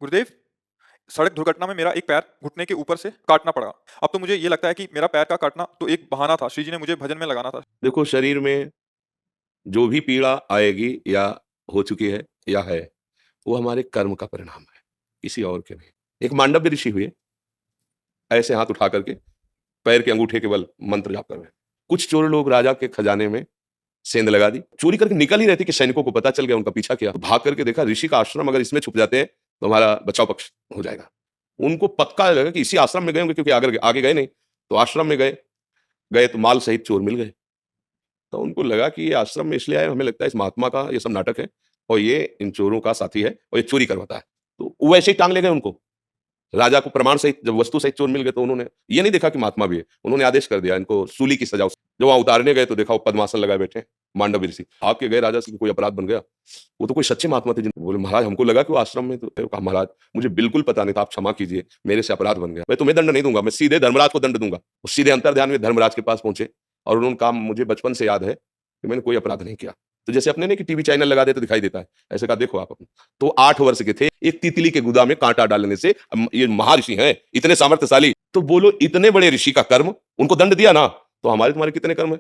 गुरुदेव, सड़क दुर्घटना में मेरा एक पैर घुटने के ऊपर से काटना पड़ा। अब तो मुझे ये लगता है कि मेरा पैर का काटना तो एक बहाना था, श्री जी ने मुझे भजन में लगाना था। देखो, शरीर में जो भी पीड़ा आएगी या हो चुकी है या है, वो हमारे कर्म का परिणाम है, किसी और के नहीं। एक मांडव्य ऋषि हुए, ऐसे हाथ उठा करके पैर के अंगूठे के बल मंत्र जाप कर रहे हैं। कुछ चोर लोग राजा के खजाने में सेंध लगा दी, चोरी करके निकल ही रहे थे कि सैनिकों को पता चल गया, उनका पीछा किया। भाग करके देखा ऋषि का आश्रम, अगर इसमें छुप जाते हैं तो हमारा बचाव पक्ष हो जाएगा। उनको पक्का लगा कि इसी आश्रम में गए होंगे, क्योंकि आगे आगे गए नहीं। तो आश्रम में गए गए तो माल सहित चोर मिल गए। तो उनको लगा कि ये आश्रम में इसलिए आए, हमें लगता है इस महात्मा का ये सब नाटक है और ये इन चोरों का साथी है और ये चोरी करवाता है। तो वो वैसे ही टांग ले गए उनको। राजा को प्रमाण सहित, जब वस्तु सहित चोर मिल गए, तो उन्होंने ये नहीं देखा कि महात्मा भी है, उन्होंने आदेश कर दिया इनको सूली की सजा। जब वहां उतारने गए तो देखा वो पद्मासन लगाए बैठे हैं, मांडव ऋषि। आपके गए राजा से कोई अपराध बन गया? वो तो कोई सच्चे महात्मा थे। जिन बोले महाराज हमको लगा कि वो आश्रम में, तो कहा महाराज मुझे बिल्कुल पता नहीं था, आप क्षमा कीजिए, मेरे से अपराध बन गया। मैं तुम्हें दंड नहीं दूंगा, मैं सीधे धर्मराज को दंड दूंगा। वो सीधे अंतर्ध्यान में धर्मराज के पास पहुंचे और उन्होंने कहा मुझे बचपन से याद है कि मैंने कोई अपराध नहीं किया। तो जैसे अपने ने कि टीवी चैनल लगा दे तो दिखाई देता है, ऐसे कहा देखो आप अपने। तो 8 वर्ष के थे, एक तितली के गुदा में कांटा डालने से ये महर्षि हैं, इतने सामर्थ्यशाली। तो बोलो, इतने बड़े ऋषि का कर्म, उनको दंड दिया ना, तो हमारे तुम्हारे कितने कर्म है?